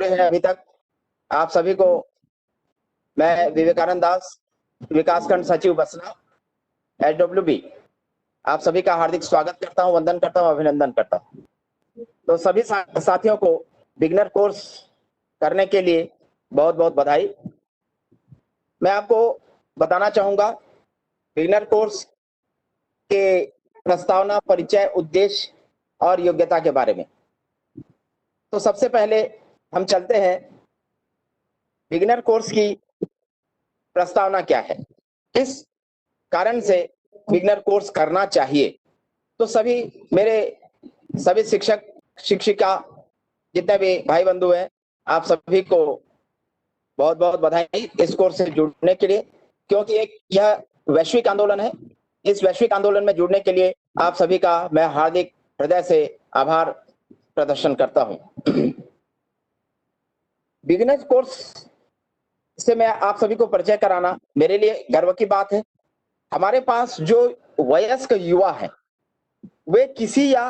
जुड़े हैं अभी तक, आप सभी को मैं विवेकानंद दास, विकासखंड सचिव बसना, HWB, आप सभी का हार्दिक स्वागत करता हूं, वंदन करता हूं, अभिनंदन करता हूं। तो सभी साथियों को बिगनर कोर्स करने के लिए बहुत बहुत बधाई। मैं आपको बताना चाहूंगा बिगनर कोर्स के प्रस्तावना, परिचय, उद्देश्य और योग्यता के बारे में। तो सबसे पहले हम चलते हैं बिगिनर कोर्स की प्रस्तावना क्या है, किस कारण से बिगिनर कोर्स करना चाहिए। तो सभी शिक्षक शिक्षिका जितने भी भाई बंधु हैं, आप सभी को बहुत बहुत बधाई इस कोर्स से जुड़ने के लिए, क्योंकि यह वैश्विक आंदोलन है। इस वैश्विक आंदोलन में जुड़ने के लिए आप सभी का मैं हार्दिक हृदय से आभार प्रदर्शन करता हूं। बिगिनर कोर्स से मैं आप सभी को परिचय कराना मेरे लिए गर्व की बात है। हमारे पास जो वयस्क युवा हैं, वे किसी या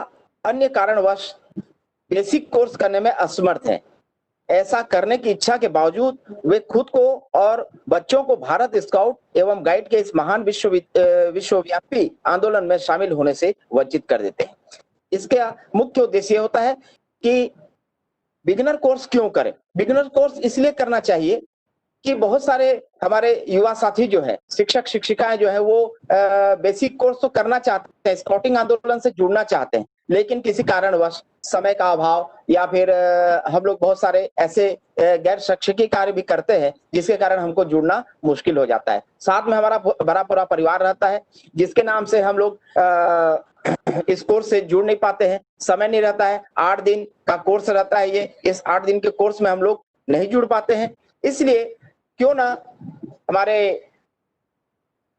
अन्य कारणवश बेसिक कोर्स करने में असमर्थ हैं। ऐसा करने की इच्छा के बावजूद वे खुद को और बच्चों को भारत स्काउट एवं गाइड के इस महान विश्वव्यापी आंदोलन में शामिल होने से वंचित कर देते हैं। इसका मुख्य उद्देश्य होता है कि बिगिनर कोर्स क्यों करें। बिगिनर कोर्स इसलिए करना चाहिए कि बहुत सारे हमारे युवा साथी जो है, शिक्षक शिक्षिकाएं जो है, वो बेसिक कोर्स तो करना चाहते हैं, स्काउटिंग आंदोलन से जुड़ना चाहते हैं, लेकिन किसी कारणवश समय का अभाव या फिर हम लोग बहुत सारे ऐसे गैर शिक्षकीय कार्य भी करते हैं जिसके कारण हमको जुड़ना मुश्किल हो जाता है। साथ में हमारा बड़ा पूरा परिवार रहता है, जिसके नाम से हम लोग इस कोर्स से जुड़ नहीं पाते हैं। समय नहीं रहता है, 8 दिन का कोर्स रहता है ये, इस 8 दिन के कोर्स में हम लोग नहीं जुड़ पाते हैं। इसलिए क्यों ना हमारे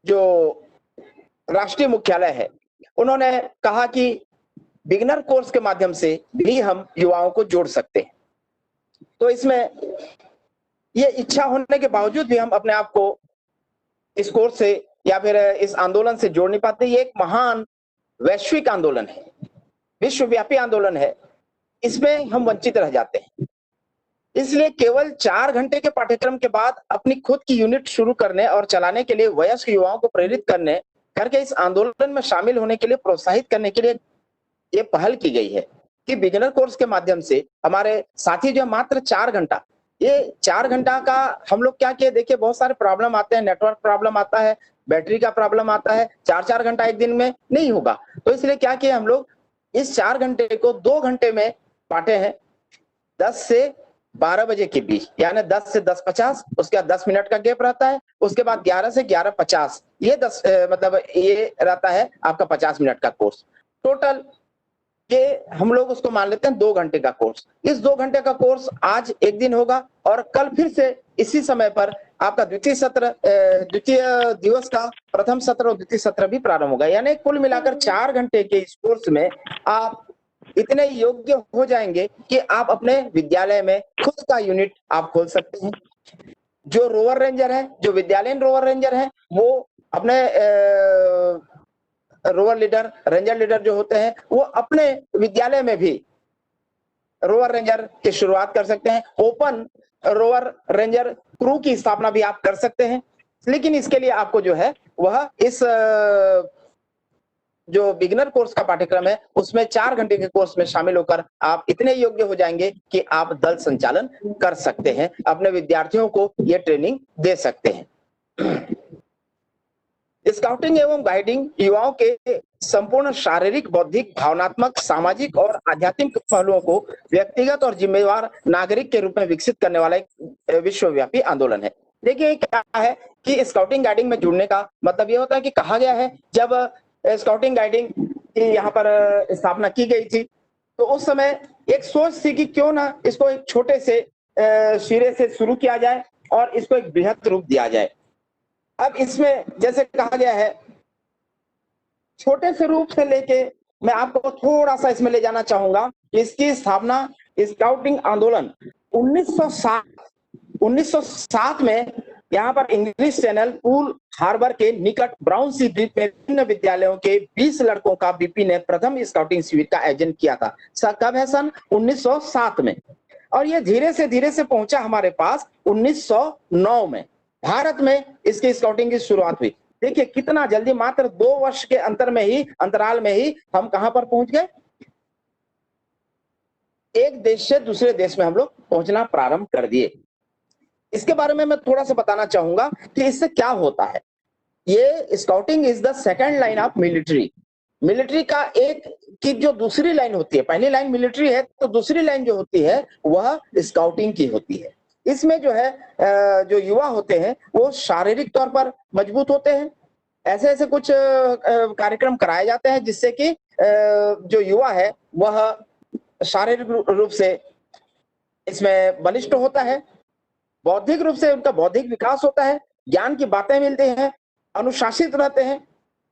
जो राष्ट्रीय मुख्यालय है, उन्होंने कहा कि बिगिनर कोर्स के माध्यम से भी हम युवाओं को जोड़ सकते हैं। तो इसमें ये इच्छा होने के बावजूद भी हम अपने आप को इस कोर्स से या फिर इस आंदोलन से जोड़ नहीं पाते। ये एक महान वैश्विक आंदोलन है, विश्वव्यापी आंदोलन है, इसमें हम वंचित रह जाते हैं। इसलिए केवल 4 घंटे के पाठ्यक्रम के बाद अपनी खुद की यूनिट शुरू करने और चलाने के लिए वयस्क युवाओं को प्रेरित करके इस आंदोलन में शामिल होने के लिए प्रोत्साहित करने के लिए ये पहल की गई है कि बिगिनर कोर्स के माध्यम से हमारे साथी जो मात्र 4 घंटा, ये 4 घंटा का हम लोग क्या किए, देखिए बहुत सारे प्रॉब्लम आते हैं, नेटवर्क प्रॉब्लम आता है, बैटरी का प्रॉब्लम आता है, 4-4 घंटा एक दिन में नहीं होगा। तो इसलिए क्या किए हम लोग, इस 4 घंटे को 2 घंटे में बांटे हैं, 10 से 12 बजे के बीच, यानी 10 से 10:50, उसके बाद 10 मिनट का गैप रहता है, उसके बाद 11 से 11:50, ये ये रहता है आपका 50 मिनट का कोर्स। टोटल ये हम लोग उसको मान लेते हैं 2 घंटे का कोर्स। इस 2 घंटे का कोर्स आज एक दिन होगा और कल फिर से इसी समय पर आपका द्वितीय दिवस का प्रथम सत्र और द्वितीय सत्र भी प्रारंभ होगा। यानी कुल मिलाकर 4 घंटे के इस कोर्स में आप इतने योग्य हो जाएंगे कि आप अपने विद्यालय में खुद का यूनिट आप खोल सकते हैं। जो रोवर रेंजर है, जो विद्यालयीन रोवर रेंजर है, वो अपने रोवर लीडर, रेंजर लीडर जो होते हैं, वो अपने विद्यालय में भी रोवर रेंजर की शुरुआत कर सकते हैं। ओपन रोवर रेंजर क्रू की स्थापना भी आप कर सकते हैं। लेकिन इसके लिए आपको जो है वह इस जो बिगिनर कोर्स का पाठ्यक्रम है, उसमें 4 घंटे के कोर्स में शामिल होकर आप इतने योग्य हो जाएंगे कि आप दल संचालन कर सकते हैं, अपने विद्यार्थियों को ये ट्रेनिंग दे सकते हैं। स्काउटिंग एवं गाइडिंग युवाओं के संपूर्ण शारीरिक, बौद्धिक, भावनात्मक, सामाजिक और आध्यात्मिक पहलुओं को व्यक्तिगत और जिम्मेवार नागरिक के रूप में विकसित करने वाला एक विश्वव्यापी आंदोलन है। देखिए क्या है कि स्काउटिंग गाइडिंग में जुड़ने का मतलब ये होता है कि कहा गया है, जब स्काउटिंग गाइडिंग की यहाँ पर स्थापना की गई थी, तो उस समय एक सोच थी कि क्यों ना इसको एक छोटे से सिरे से शुरू किया जाए और इसको एक बृहद रूप दिया जाए। अब इसमें जैसे कहा गया है, छोटे से रूप से लेके मैं आपको थोड़ा सा इसमें ले जाना चाहूंगा। इसकी स्थापना, स्काउटिंग आंदोलन 1907 में यहाँ पर इंग्लिश चैनल पूल हार्बर के निकट ब्राउन सी द्वीप में विभिन्न विद्यालयों के 20 लड़कों का बीपी ने प्रथम स्काउटिंग शिविर का आयोजन किया था। कब है? सन 1907 में। और ये धीरे से पहुंचा हमारे पास 1909 में। भारत में इसकी स्काउटिंग की शुरुआत हुई। देखिए कितना जल्दी, मात्र 2 वर्ष के अंतराल में ही हम कहां पर पहुंच गए, एक देश से दूसरे देश में हम लोग पहुंचना प्रारंभ कर दिए। इसके बारे में मैं थोड़ा सा बताना चाहूंगा कि इससे क्या होता है। ये scouting is the second line of military. Military का एक की जो दूसरी लाइन होती है, पहली लाइन मिलिट्री है तो दूसरी लाइन जो होती है वह स्काउटिंग की होती है। इसमें जो है जो युवा होते हैं वो शारीरिक तौर पर मजबूत होते हैं। ऐसे ऐसे कुछ कार्यक्रम कराए जाते हैं जिससे कि जो युवा है वह शारीरिक रूप से इसमें बलिष्ठ होता है, बौद्धिक रूप से उनका बौद्धिक विकास होता है, ज्ञान की बातें मिलती हैं, अनुशासित रहते हैं,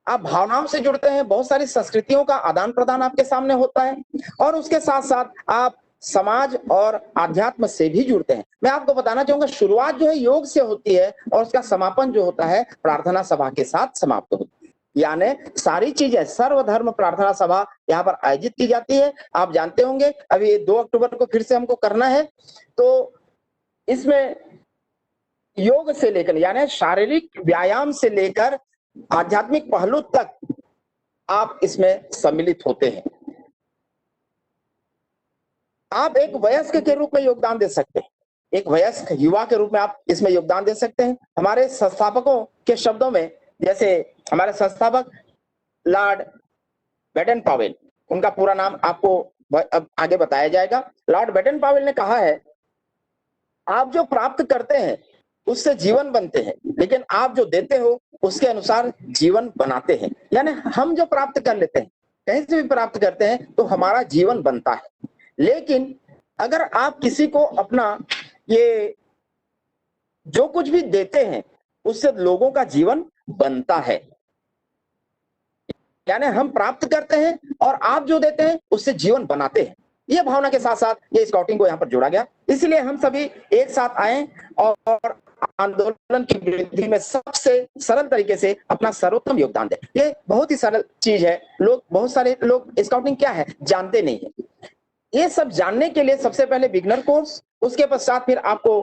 आप भावनाओं से जुड़ते हैं, बहुत सारी संस्कृतियों का आदान प्रदान आपके सामने होता है और उसके साथ साथ आप समाज और आध्यात्म से भी जुड़ते हैं। मैं आपको बताना चाहूंगा शुरुआत जो है योग से होती है और उसका समापन जो होता है प्रार्थना सभा के साथ समाप्त होती है। यानी सारी चीजें सर्वधर्म प्रार्थना सभा यहाँ पर आयोजित की जाती है। आप जानते होंगे अभी 2 अक्टूबर को फिर से हमको करना है, तो इसमें योग से लेकर यानी शारीरिक व्यायाम से लेकर आध्यात्मिक पहलू तक आप इसमें सम्मिलित होते हैं। आप एक वयस्क के रूप में योगदान दे सकते हैं, एक वयस्क युवा के रूप में आप इसमें योगदान दे सकते हैं। हमारे संस्थापकों के शब्दों में, जैसे हमारे संस्थापक लॉर्ड बेटन पावेल, उनका पूरा नाम आपको अब आगे बताया जाएगा। लॉर्ड बेटन पावेल ने कहा है, आप जो प्राप्त करते हैं उससे जीवन बनते हैं, लेकिन आप जो देते हो उसके अनुसार जीवन बनाते हैं। यानी हम जो प्राप्त कर लेते हैं, कहीं से भी प्राप्त करते हैं तो हमारा जीवन बनता है, लेकिन अगर आप किसी को अपना ये जो कुछ भी देते हैं उससे लोगों का जीवन बनता है। यानी हम प्राप्त करते हैं और आप जो देते हैं उससे जीवन बनाते हैं। ये भावना के साथ साथ ये स्काउटिंग को यहाँ पर जोड़ा गया। इसलिए हम सभी एक साथ आए और आंदोलन की वृद्धि में सबसे सरल तरीके से अपना सर्वोत्तम योगदान दें। ये बहुत ही सरल चीज है। बहुत सारे लोग स्काउटिंग क्या है जानते नहीं है। ये सब जानने के लिए सबसे पहले बिगनर कोर्स, उसके पश्चात फिर आपको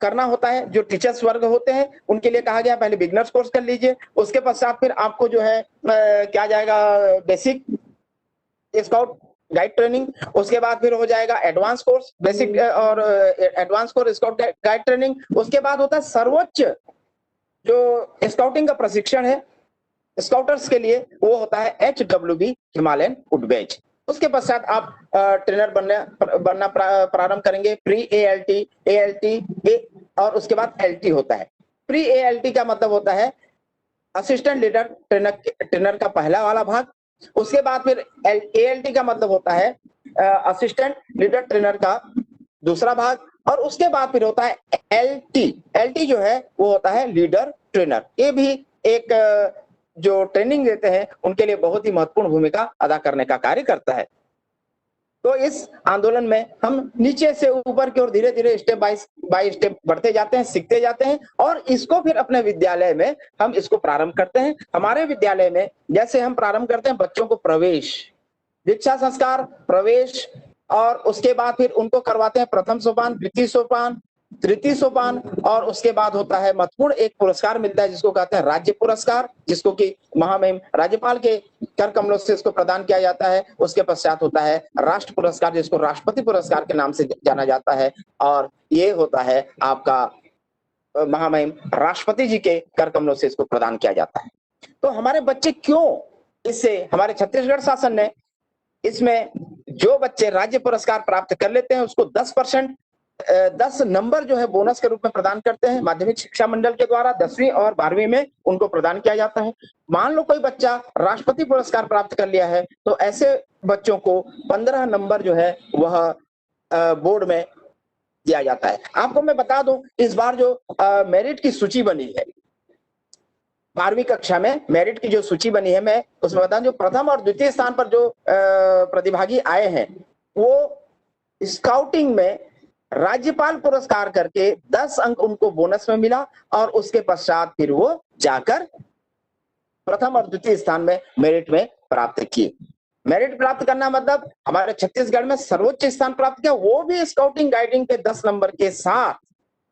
करना होता है। जो टीचर्स वर्ग होते हैं उनके लिए कहा गया पहले बिगनर्स कोर्स कर लीजिए, उसके पश्चात फिर आपको जो है क्या जाएगा बेसिक स्काउट गाइड ट्रेनिंग, उसके बाद फिर हो जाएगा एडवांस कोर्स बेसिक और advance course scout guide training, उसके बाद होता है सर्वोच्च जो स्काउटिंग का प्रशिक्षण है स्काउटर्स के लिए, वो होता है HWB हिमालयन वुडबेज। उसके पश्चात आप ट्रेनर बनना प्रारंभ करेंगे। प्री ALT, ALT और उसके बाद LT होता है। प्री ALT का मतलब होता है असिस्टेंट लीडर ट्रेनर का पहला वाला भाग। उसके बाद फिर ALT का मतलब होता है असिस्टेंट लीडर ट्रेनर का दूसरा भाग, और उसके बाद फिर होता है LT जो है वो होता है लीडर ट्रेनर। ये भी एक जो ट्रेनिंग देते हैं उनके लिए बहुत ही महत्वपूर्ण भूमिका अदा करने का कार्य करता है। तो इस आंदोलन में हम नीचे से ऊपर की ओर धीरे धीरे स्टेप बाय स्टेप बढ़ते जाते हैं, सीखते जाते हैं और इसको फिर अपने विद्यालय में हम इसको प्रारंभ करते हैं। हमारे विद्यालय में जैसे हम प्रारंभ करते हैं बच्चों को प्रवेश, दीक्षा संस्कार, प्रवेश, और उसके बाद फिर उनको करवाते हैं प्रथम सोपान, द्वितीय सोपान, तृतीय सोपान, और उसके बाद होता है महत्वपूर्ण एक पुरस्कार मिलता है जिसको कहते हैं राज्य पुरस्कार, जिसको कि महामहिम राज्यपाल के कर कमलों से इसको प्रदान किया जाता है। उसके पश्चात होता है राष्ट्र पुरस्कार जिसको राष्ट्रपति पुरस्कार के नाम से जाना जाता है, और ये होता है आपका महामहिम राष्ट्रपति जी के कर कमलों से इसको प्रदान किया जाता है। तो हमारे बच्चे क्यों इससे, हमारे छत्तीसगढ़ शासन ने इसमें जो बच्चे राज्य पुरस्कार प्राप्त कर लेते हैं उसको 10 नंबर जो है बोनस के रूप में प्रदान करते हैं। माध्यमिक शिक्षा मंडल के द्वारा 10वीं और 12वीं में उनको प्रदान किया जाता है। मान लो कोई बच्चा राष्ट्रपति पुरस्कार प्राप्त कर लिया है तो ऐसे बच्चों को 15 नंबर जो है वह बोर्ड में दिया जाता है। आपको मैं बता दूं इस बार जो मेरिट की सूची बनी है, 12वीं कक्षा में मेरिट की जो सूची बनी है, मैं उसमें बता दूं जो प्रथम और द्वितीय स्थान पर जो प्रतिभागी आए हैं वो स्काउटिंग में राज्यपाल पुरस्कार करके 10 अंक उनको बोनस में मिला, और उसके पश्चात फिर वो जाकर प्रथम और द्वितीय स्थान में मेरिट में प्राप्त किए। मेरिट प्राप्त करना मतलब हमारे छत्तीसगढ़ में सर्वोच्च स्थान प्राप्त किया, वो भी स्काउटिंग गाइडिंग के 10 नंबर के साथ।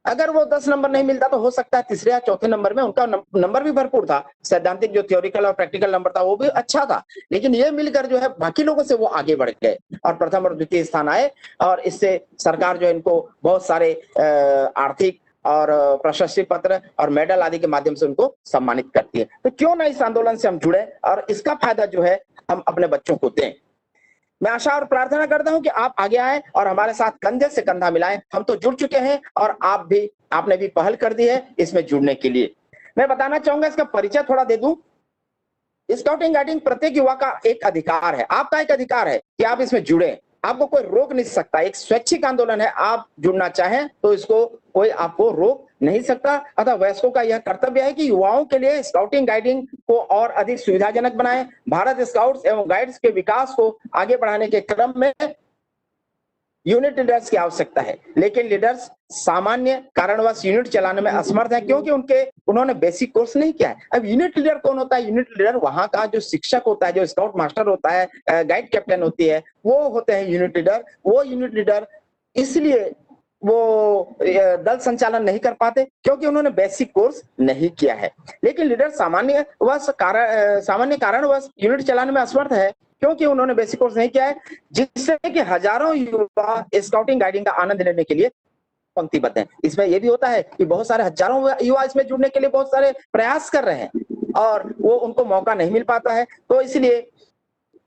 अगर वो 10 नंबर नहीं मिलता तो हो सकता है तीसरे या चौथे नंबर में, उनका नंबर भी भरपूर था, सैद्धांतिक जो थ्योरिकल और प्रैक्टिकल नंबर था वो भी अच्छा था, लेकिन ये मिलकर जो है बाकी लोगों से वो आगे बढ़ गए और प्रथम और द्वितीय स्थान आए। और इससे सरकार जो है इनको बहुत सारे आर्थिक और प्रशस्ति पत्र और मेडल आदि के माध्यम से उनको सम्मानित करती है। तो क्यों ना इस आंदोलन से हम जुड़े और इसका फायदा जो है हम अपने बच्चों को दें। मैं आशा और प्रार्थना करता हूं कि आप आगे आए और हमारे साथ कंधे से कंधा मिलाएं। हम तो जुड़ चुके हैं और आपने भी पहल कर दी है इसमें जुड़ने के लिए। मैं बताना चाहूंगा, इसका परिचय थोड़ा दे दूं। स्काउटिंग गाइडिंग प्रत्येक युवा का एक अधिकार है, आपका एक अधिकार है कि आप इसमें जुड़े, आपको कोई रोक नहीं सकता। एक स्वैच्छिक आंदोलन है, आप जुड़ना चाहें तो इसको कोई आपको रोक नहीं सकता। अतः वयस्कों का यह कर्तव्य है कि युवाओं के लिए स्काउटिंग गाइडिंग को और अधिक सुविधाजनक बनाएं। भारत स्काउट्स एवं गाइड्स के विकास को आगे बढ़ाने के क्रम में यूनिट लीडर्स की आवश्यकता है, लेकिन लीडर्स सामान्य कारणवश यूनिट चलाने में असमर्थ है क्योंकि उन्होंने बेसिक कोर्स नहीं किया है। अब यूनिट लीडर कौन होता है? यूनिट लीडर वहां का जो शिक्षक होता है, जो स्काउट मास्टर होता है, गाइड कैप्टन होती है, वो होते हैं यूनिट लीडर। वो यूनिट लीडर इसलिए वो दल संचालन नहीं कर पाते क्योंकि उन्होंने बेसिक कोर्स नहीं किया है। लेकिन लीडर सामान्य कारणवश यूनिट चलाने में असमर्थ है क्योंकि उन्होंने बेसिक कोर्स नहीं किया है, जिससे कि हजारों युवा स्काउटिंग गाइडिंग का आनंद लेने के लिए पंक्तिबद्ध हैं। इसमें यह भी होता है कि बहुत सारे हजारों युवा इसमें जुड़ने के लिए बहुत सारे प्रयास कर रहे हैं और वो उनको मौका नहीं मिल पाता है। तो इसलिए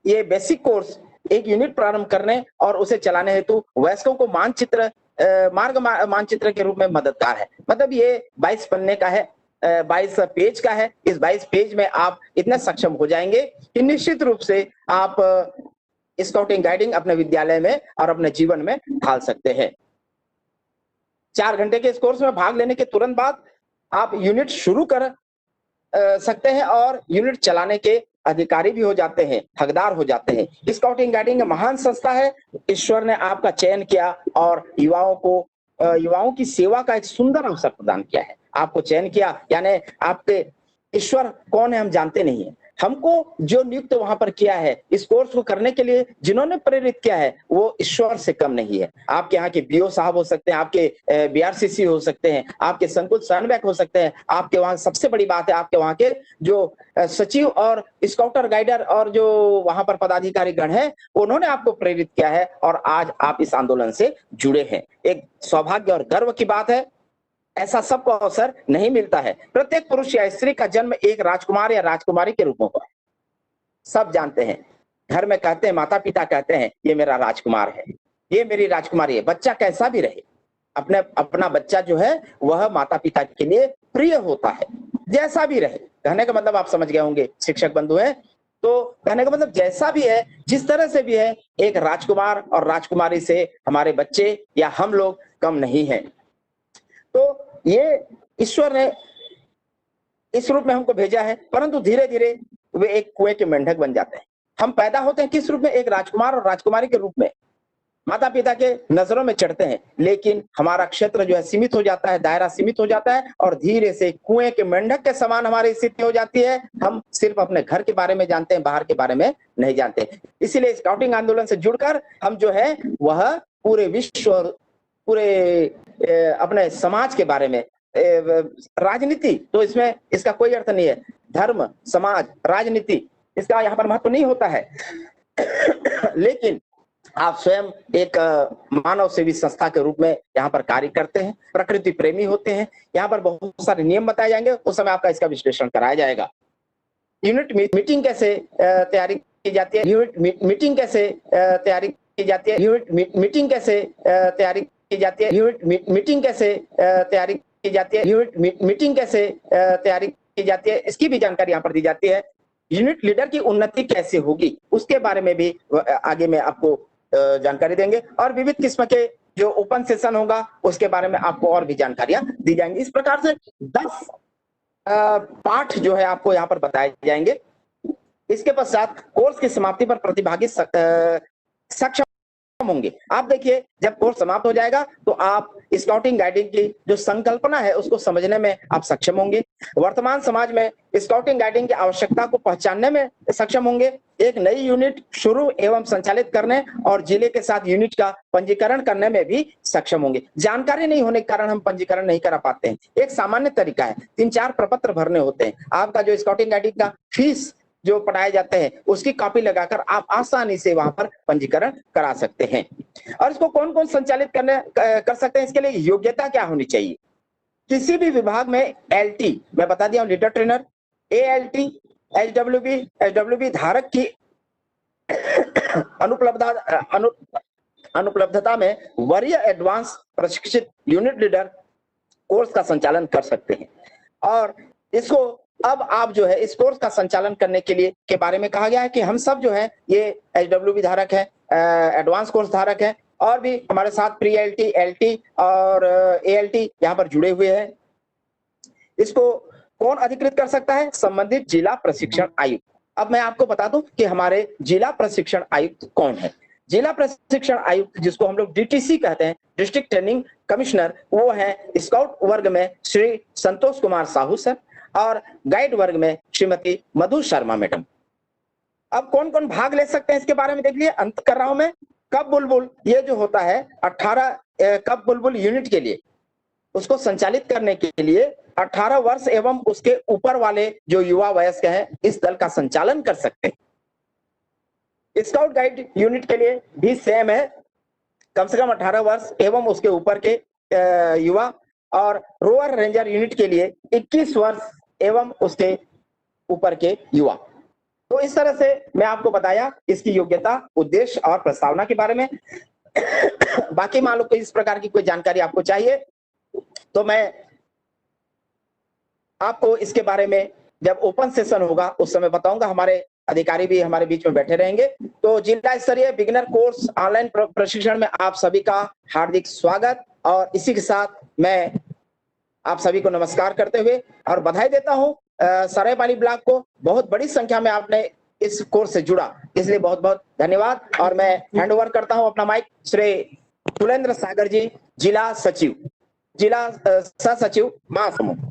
ये बेसिक कोर्स एक यूनिट प्रारंभ करने और उसे चलाने हेतु वयस्कों को मार्ग मानचित्र के रूप में मददगार है। मतलब ये 22 पन्ने का है, 22 पेज का है। इस 22 पेज में आप इतने सक्षम हो जाएंगे कि निश्चित रूप से आप स्काउटिंग गाइडिंग अपने विद्यालय में और अपने जीवन में ढाल सकते हैं। 4 घंटे के इस कोर्स में भाग लेने के तुरंत बाद आप यूनिट शुरू कर सकते हैं और यूनिट चलाने के अधिकारी भी हो जाते हैं, हकदार हो जाते हैं। स्काउटिंग गाइडिंग महान संस्था है। ईश्वर ने आपका चयन किया और युवाओं की सेवा का एक सुंदर अवसर प्रदान किया है। आपको चयन किया यानी आपके ईश्वर कौन है हम जानते नहीं है। हमको जो नियुक्त वहां पर किया है, इस कोर्स को करने के लिए जिन्होंने प्रेरित किया है, वो ईश्वर से कम नहीं है। आपके यहाँ के बीओ साहब हो सकते हैं, आपके बीआरसीसी हो सकते हैं, आपके संकुल समन्वयक हो सकते हैं, आपके वहां सबसे बड़ी बात है आपके वहां के जो सचिव और स्काउटर गाइडर और जो वहां पर पदाधिकारी गण है, उन्होंने आपको प्रेरित किया है और आज आप इस आंदोलन से जुड़े हैं। एक सौभाग्य और गर्व की बात है। ऐसा सबको अवसर नहीं मिलता है। प्रत्येक पुरुष या स्त्री का जन्म एक राजकुमार या राजकुमारी के रूप में हुआ है। सब जानते हैं, घर में कहते हैं, माता पिता कहते हैं ये मेरा राजकुमार है, ये मेरी राजकुमारी है। बच्चा कैसा भी रहे, अपना बच्चा जो है वह माता पिता के लिए प्रिय होता है, जैसा भी रहे। कहने का मतलब आप समझ गए होंगे शिक्षक बंधु हैं, तो कहने का मतलब जैसा भी है, जिस तरह से भी है, एक राजकुमार और राजकुमारी से हमारे बच्चे या हम लोग कम नहीं है। तो ये ईश्वर ने इस रूप में हमको भेजा है, परंतु धीरे धीरे वे एक कुएं के मेंढक बन जाते हैं। हम पैदा होते हैं किस रूप में? एक राजकुमार और राजकुमारी के रूप में, माता पिता के नजरों में चढ़ते हैं, लेकिन हमारा क्षेत्र जो है सीमित हो जाता है, दायरा सीमित हो जाता है और धीरे से कुएं के मेंढक के समान हमारी स्थिति हो जाती है। हम सिर्फ अपने घर के बारे में जानते हैं, बाहर के बारे में नहीं जानते। इसीलिए स्काउटिंग आंदोलन से जुड़कर हम जो है वह पूरे विश्व और पूरे अपने समाज के बारे में, राजनीति तो इसमें इसका कोई अर्थ नहीं है, धर्म, समाज, राजनीति इसका यहाँ पर महत्व नहीं होता है। लेकिन आप स्वयं एक मानव सेवी संस्था के रूप में यहाँ पर कार्य करते हैं, प्रकृति प्रेमी होते हैं। यहाँ पर बहुत सारे नियम बताए जाएंगे, उस समय आपका इसका विश्लेषण कराया जाएगा। यूनिट मीटिंग कैसे तैयारी की जाती है, यूनिट मीटिंग कैसे तैयारी की जाती है, यूनिट मीटिंग कैसे तैयारी की जाती है, यूनिट मीटिंग कैसे तैयारी की जाती है, यूनिट मीटिंग कैसे तैयारी की जाती है, इसकी भी जानकारी यहाँ पर दी जाती है। यूनिट लीडर की उन्नति कैसे होगी उसके बारे में भी आगे में आपको जानकारी देंगे और विविध किस्म के जो ओपन सेशन होगा उसके बारे में आपको और भी जानकारियां दी जाएंगी। इस प्रकार से 10 पाठ जो है आपको यहाँ पर बताए जाएंगे। इसके पश्चात कोर्स की समाप्ति पर प्रतिभागी सक्षम होंगे। आप देखिए, जब कोर्स समाप्त हो जाएगा तो आप स्काउटिंग गाइडिंग की जो संकल्पना है उसको समझने में आप सक्षम होंगे, वर्तमान समाज में स्काउटिंग गाइडिंग की आवश्यकता को पहचानने में सक्षम होंगे, एक नई यूनिट शुरू एवं संचालित करने और जिले के साथ यूनिट का पंजीकरण करने में भी सक्षम होंगे। जानकारी नहीं होने के कारण हम पंजीकरण नहीं करा पाते हैं। एक सामान्य तरीका है, 3-4 प्रपत्र भरने होते हैं। आपका जो स्काउटिंग गाइडिंग का फीस जो पढ़ाए जाते हैं उसकी कॉपी लगाकर आप आसानी से वहां पर पंजीकरण करा सकते हैं। और इसको कौन कौन संचालित कर सकते हैं, इसके लिए योग्यता क्या होनी चाहिए? किसी भी विभाग में एलटी, मैं बता दिया हूं, लीडर ट्रेनर, एएलटी, एचडब्ल्यूबी धारक की अनुपलब्धता में वरीय एडवांस प्रशिक्षित यूनिट लीडर कोर्स का संचालन कर सकते हैं। और इसको अब आप जो है इस कोर्स का संचालन करने के लिए के बारे में कहा गया है कि हम सब जो है ये एचडब्ल्यूबी धारक है, एडवांस कोर्स धारक है, और भी हमारे साथ प्री एलटी, एलटी और एएलटी यहाँ पर जुड़े हुए हैं। इसको कौन अधिकृत कर सकता है? संबंधित जिला प्रशिक्षण आयुक्त। अब मैं आपको बता दूं कि हमारे जिला प्रशिक्षण आयुक्त कौन है। जिला प्रशिक्षण आयुक्त, जिसको हम लोग डीटीसी कहते हैं, डिस्ट्रिक्ट ट्रेनिंग कमिश्नर, वो है स्काउट वर्ग में श्री संतोष कुमार साहू सर, और गाइड वर्ग में श्रीमती मधु शर्मा मैडम। अब कौन कौन भाग ले सकते हैं इसके बारे में देख लिए, अंत कर रहा हूं मैं। कब बुलबुल, ये जो होता है 18 कब बुलबुल यूनिट के लिए, उसको संचालित करने के लिए 18 वर्ष एवं उसके ऊपर वाले जो युवा वयस्क हैं इस दल का संचालन कर सकते हैं। स्काउट गाइड यूनिट के लिए भी सेम है, कम से कम 18 वर्ष एवं उसके ऊपर के युवा, और रोअर रेंजर यूनिट के लिए 21 वर्ष एवं उसके ऊपर के युवा। तो इस तरह से मैं आपको बताया इसकी योग्यता, उद्देश्य और प्रस्तावना के बारे में। बाकी मान लो कोई इस प्रकार की कोई जानकारी आपको चाहिए तो मैं आपको इसके बारे में जब ओपन सेशन होगा उस समय बताऊंगा। हमारे अधिकारी भी हमारे बीच में बैठे रहेंगे। तो जिला स्तरीय बिगिनर कोर्स ऑनलाइन प्रशिक्षण में आप सभी का हार्दिक स्वागत, और इसी के साथ मैं आप सभी को नमस्कार करते हुए और बधाई देता हूं सरायपाली ब्लॉक को। बहुत बड़ी संख्या में आपने इस कोर्स से जुड़ा, इसलिए बहुत बहुत धन्यवाद। और मैं हैंड ओवर करता हूं अपना माइक श्री तुलेंद्र सागर जी, जिला सचिव, जिला सह सचिव महासमुंद।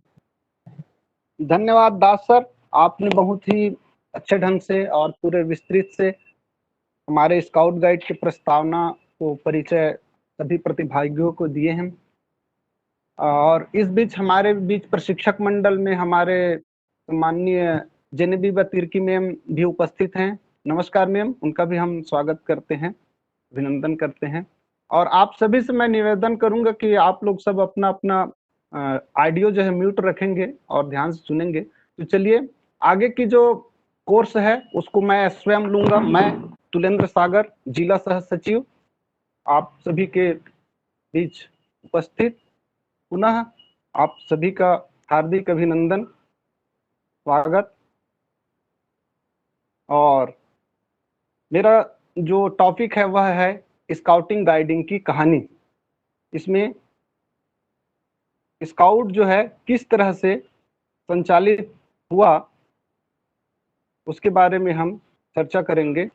धन्यवाद दास सर, आपने बहुत ही अच्छे ढंग से और पूरे विस्तृत से हमारे स्काउट गाइड की प्रस्तावना को परिचय सभी प्रतिभागियों को दिए हैं। और इस बीच हमारे बीच प्रशिक्षक मंडल में हमारे माननीय जेनेबी तिर्की मैम भी उपस्थित हैं। नमस्कार मैम, उनका भी हम स्वागत करते हैं, अभिनंदन करते हैं। और आप सभी से मैं निवेदन करूंगा कि आप लोग सब अपना अपना ऑडियो जो है म्यूट रखेंगे और ध्यान से सुनेंगे। तो चलिए आगे की जो कोर्स है उसको मैं स्वयं लूंगा। मैं तुलेंद्र सागर, जिला सह सचिव, आप सभी के बीच उपस्थित, पुनः आप सभी का हार्दिक अभिनंदन, स्वागत। और मेरा जो टॉपिक है वह है स्काउटिंग गाइडिंग की कहानी। इसमें स्काउट जो है किस तरह से संचालित हुआ उसके बारे में हम चर्चा करेंगे।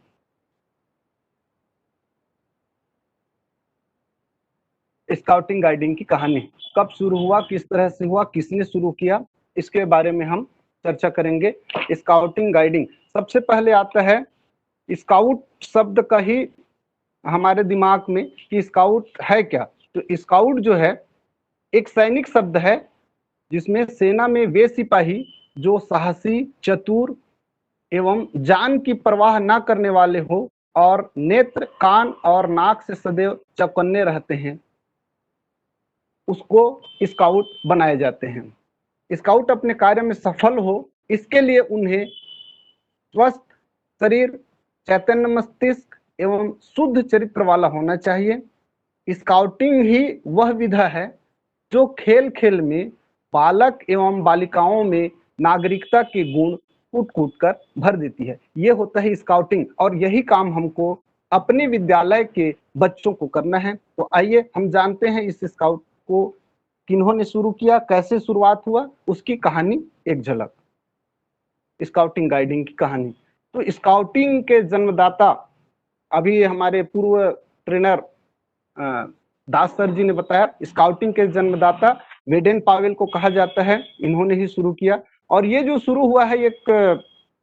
स्काउटिंग गाइडिंग की कहानी कब शुरू हुआ, किस तरह से हुआ, किसने शुरू किया, इसके बारे में हम चर्चा करेंगे। स्काउटिंग गाइडिंग, सबसे पहले आता है स्काउट शब्द का ही हमारे दिमाग में कि स्काउट है क्या। तो स्काउट जो है एक सैनिक शब्द है जिसमें सेना में वे सिपाही जो साहसी, चतुर एवं जान की परवाह ना करने वाले हो और नेत्र, कान और नाक से सदैव चौकन्ने रहते हैं, उसको स्काउट बनाए जाते हैं। स्काउट अपने कार्य में सफल हो इसके लिए उन्हें स्वस्थ शरीर, चैतन्य मस्तिष्क एवं शुद्ध चरित्र वाला होना चाहिए। स्काउटिंग ही वह विधा है जो खेल खेल में बालक एवं बालिकाओं में नागरिकता के गुण कूट कूट कर भर देती है। ये होता है स्काउटिंग, और यही काम हमको अपने विद्यालय के बच्चों को करना है। तो आइए हम जानते हैं इस स्काउट को किन्होंने शुरू किया, कैसे शुरुआत हुआ, उसकी कहानी एक झलक। स्काउटिंग गाइडिंग की कहानी। तो स्काउटिंग के जन्मदाता अभी हमारे पूर्व ट्रेनर दास सर जी ने बताया, स्काउटिंग के जन्मदाता वेडेन पावेल को कहा जाता है, इन्होंने ही शुरू किया। और ये जो शुरू हुआ है एक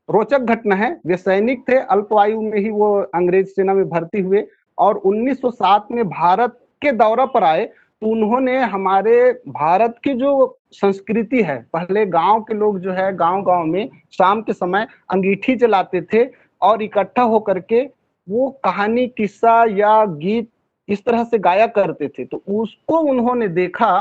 रोचक घटना है। वे सैनिक थे, अल्पवायु में ही वो अंग्रेज सेना में भर्ती हुए और 1907 में भारत के दौरा पर आए। तो उन्होंने हमारे भारत की जो संस्कृति है, पहले गांव के लोग जो है गांव गांव में शाम के समय अंगीठी जलाते थे और इकट्ठा होकर के वो कहानी, किस्सा या गीत इस तरह से गाया करते थे। तो उसको उन्होंने देखा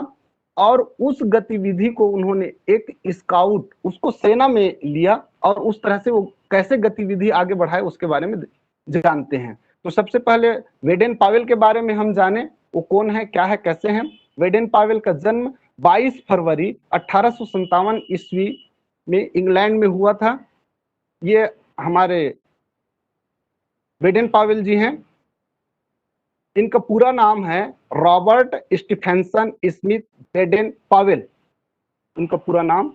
और उस गतिविधि को उन्होंने एक स्काउट उसको सेना में लिया और उस तरह से वो कैसे गतिविधि आगे बढ़ाए उसके बारे में जानते हैं। तो सबसे पहले वेडेन पावेल के बारे में हम जाने, वो कौन है, क्या है, कैसे हैं। वेडेन पावेल का जन्म 22 फरवरी 1857 ईस्वी में इंग्लैंड में हुआ था। ये हमारे वेडेन पावेल जी हैं। इनका पूरा नाम है Robert Stephenson Smith Baden Powell, उनका पूरा नाम।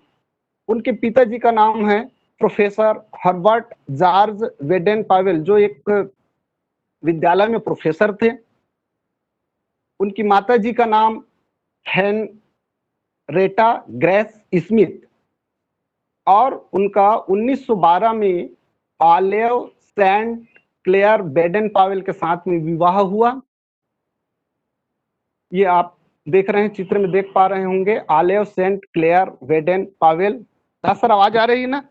उनके पिताजी का नाम है professor Herbert George Baden Powell, जो एक विद्यालय में प्रोफेसर थे। उनकी माताजी का नाम हेनरेटा ग्रेस स्मिथ और उनका 1912 में Olave Saint Clair Baden Powell के साथ में विवाह हुआ। ये आप देख रहे हैं, चित्र में देख पा रहे होंगे, Olave Saint Clair Baden Powell. Das sir आवाज आ रही है ना?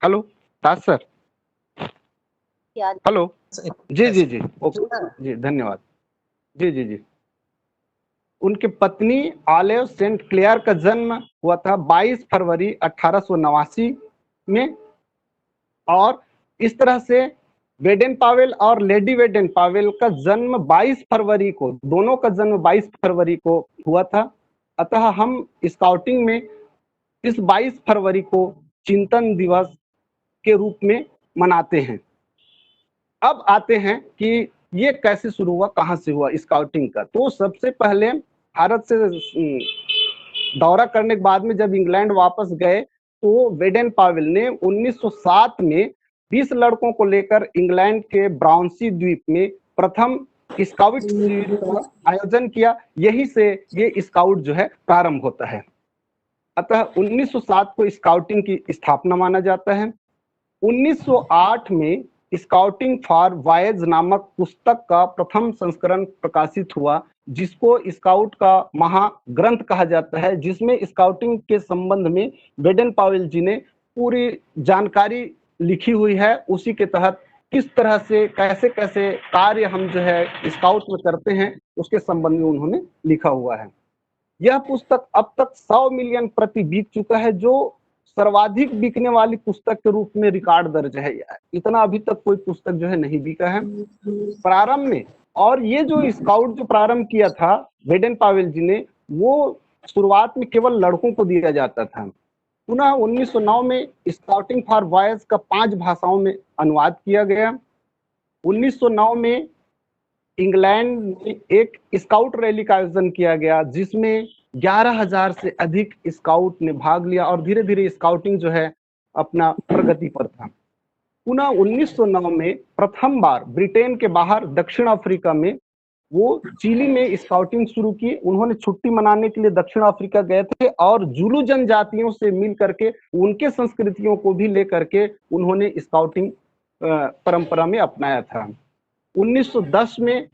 Hello Das sir, hello. जी जी जी, ओके जी, धन्यवाद। जी जी जी। उनके पत्नी ऑलिव सेंट क्लेयर का जन्म हुआ था 22 फरवरी 1889 में। और इस तरह से वेडेन पावेल और लेडी वेडेन पावेल का जन्म 22 फरवरी को, दोनों का जन्म 22 फरवरी को हुआ था। अतः हम स्काउटिंग में इस 22 फरवरी को चिंतन दिवस के रूप में मनाते हैं। अब आते हैं कि ये कैसे शुरू हुआ, कहाँ से हुआ स्काउटिंग का। तो सबसे पहले भारत से दौरा करने के बाद में जब इंग्लैंड वापस गए तो वेडेन पावेल ने 1907 में 20 लड़कों को लेकर इंग्लैंड के ब्राउनसी द्वीप में प्रथम स्काउट शिविर का आयोजन किया। यही से ये स्काउट जो है प्रारंभ होता है। अतः 1907 को स्काउटिंग की स्थापना माना जाता है। 1908 में स्काउटिंग फॉर वॉयज नामक पुस्तक का प्रथम संस्करण प्रकाशित हुआ, जिसको स्काउट का महाग्रंथ कहा जाता है, जिसमें स्काउटिंग के संबंध में वेडेन पावेल जी ने पूरी जानकारी लिखी हुई है। उसी के तहत किस तरह से कैसे कैसे कार्य हम जो है स्काउट में करते हैं उसके संबंध में उन्होंने लिखा हुआ है। यह पुस्तक अब तक 100 मिलियन प्रति बिक चुका है, जो सर्वाधिक बिकने वाली पुस्तक के रूप में रिकॉर्ड दर्ज है। इतना अभी तक कोई पुस्तक जो है नहीं बिका है प्रारंभ में। और ये जो स्काउट जो प्रारंभ किया था वेडेन पावेल जी ने, वो शुरुआत में केवल लड़कों को दिया जाता था। पुनः 1909 में स्काउटिंग फॉर बॉयज का 5 भाषाओं में अनुवाद किया गया। 1909 में इंग्लैंड में एक स्काउट रैली का आयोजन किया गया, जिसमें 11,000 से अधिक स्काउट ने भाग लिया और धीरे धीरे स्काउटिंग जो है अपना प्रगति पर था। पुनः 1909 में प्रथम बार ब्रिटेन के बाहर दक्षिण अफ्रीका में वो चिली में स्काउटिंग शुरू की। उन्होंने छुट्टी मनाने के लिए दक्षिण अफ्रीका गए थे और जुलू जनजातियों से मिल करके उनके संस्कृतियों को भी लेकर के उन्होंने स्काउटिंग परंपरा में अपनाया था। 1910 में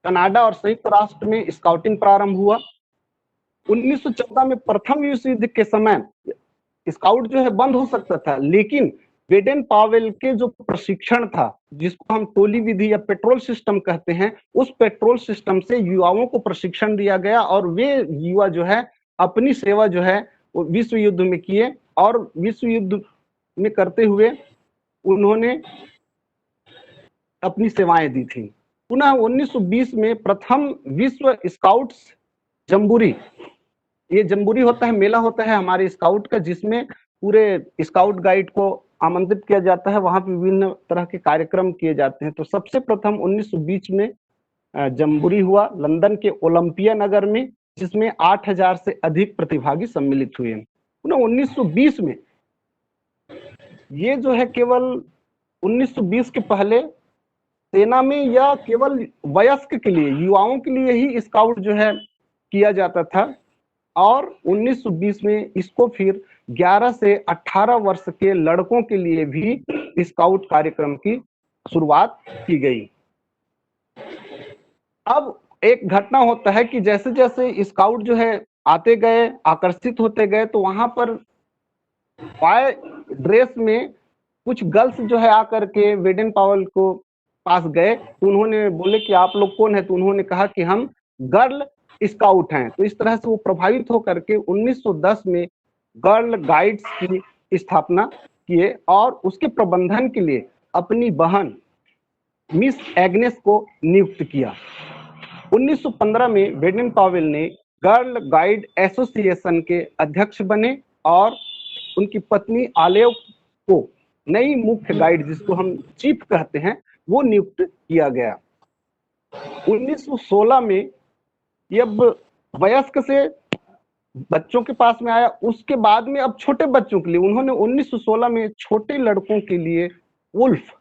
कनाडा और संयुक्त राष्ट्र में स्काउटिंग प्रारंभ हुआ। 1914 में प्रथम विश्व युद्ध के समय स्काउट जो है बंद हो सकता था, लेकिन वेडेन पावेल के जो प्रशिक्षण था, जिसको हम टोली विधि या पेट्रोल सिस्टम कहते हैं, उस पेट्रोल सिस्टम से युवाओं को प्रशिक्षण दिया गया और वे युवा जो है अपनी सेवा जो है वो विश्व युद्ध में किए और विश्व युद्ध में करते हुए उन्होंने अपनी सेवाएं दी थी। पुनः 1920 में प्रथम विश्व स्काउट्स जम्बूरी, ये जम्बूरी होता है, मेला होता है हमारे स्काउट का, जिसमें पूरे स्काउट गाइड को आमंत्रित किया जाता है। वहां पे विभिन्न तरह के कार्यक्रम किए जाते हैं। तो सबसे प्रथम 1920 में जम्बूरी हुआ लंदन के ओलंपिया नगर में, जिसमें 8,000 से अधिक प्रतिभागी सम्मिलित हुए। पुनः 1920 में ये जो है केवल 1920 के पहले सेना में या केवल वयस्क के लिए, युवाओं के लिए ही स्काउट जो है किया जाता था, और 1920 में इसको फिर 11 से 18 वर्ष के लड़कों के लिए भी स्काउट कार्यक्रम की शुरुआत की गई। अब एक घटना होता है कि जैसे जैसे स्काउट जो है आते गए, आकर्षित होते गए, तो वहां पर बॉय ड्रेस में कुछ गर्ल्स जो है आकर के बेडन पावेल को पास गए, तो उन्होंने बोले कि आप लोग कौन है, तो उन्होंने कहा कि हम गर्ल स्काउट हैं। तो इस तरह से वो प्रभावित होकर के 1910 में गर्ल गाइड्स की स्थापना किए और उसके प्रबंधन के लिए अपनी बहन मिस एग्नेस को नियुक्त किया। 1915 में बेडन पावेल ने गर्ल गाइड एसोसिएशन के अध्यक्ष बने और उनकी पत्नी आलेव को नई मुख्य गाइड, जिसको हम चीफ कहते हैं, वो नियुक्त किया गया। 1916 में जब वयस्क से बच्चों के पास में आया, उसके बाद में अब छोटे बच्चों के लिए उन्होंने 1916 में छोटे लड़कों के लिए उल्फ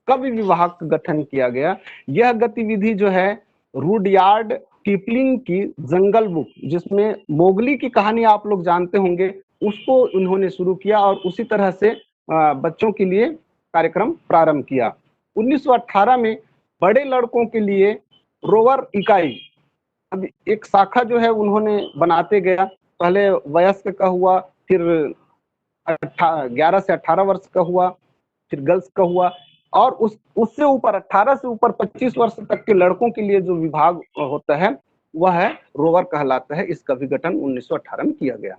कवि विवाह का गठन किया गया। यह गतिविधि जो है रुडयार्ड किपलिंग की जंगल बुक, जिसमें मोगली की कहानी आप लोग जानते होंगे, उसको उन्होंने शुरू किया और उसी तरह से बच्चों के लिए कार्यक्रम प्रारंभ किया। 1918 में बड़े लड़कों के लिए रोवर इकाई, अब एक शाखा जो है उन्होंने बनाते गया। पहले वयस्क का हुआ, फिर 11 से 18 वर्ष का हुआ, फिर गर्ल्स का हुआ, और उससे ऊपर 18 से ऊपर 25 वर्ष तक के लड़कों के लिए जो विभाग होता है वह है रोवर कहलाता है। इसका विघटन 1918 में किया गया।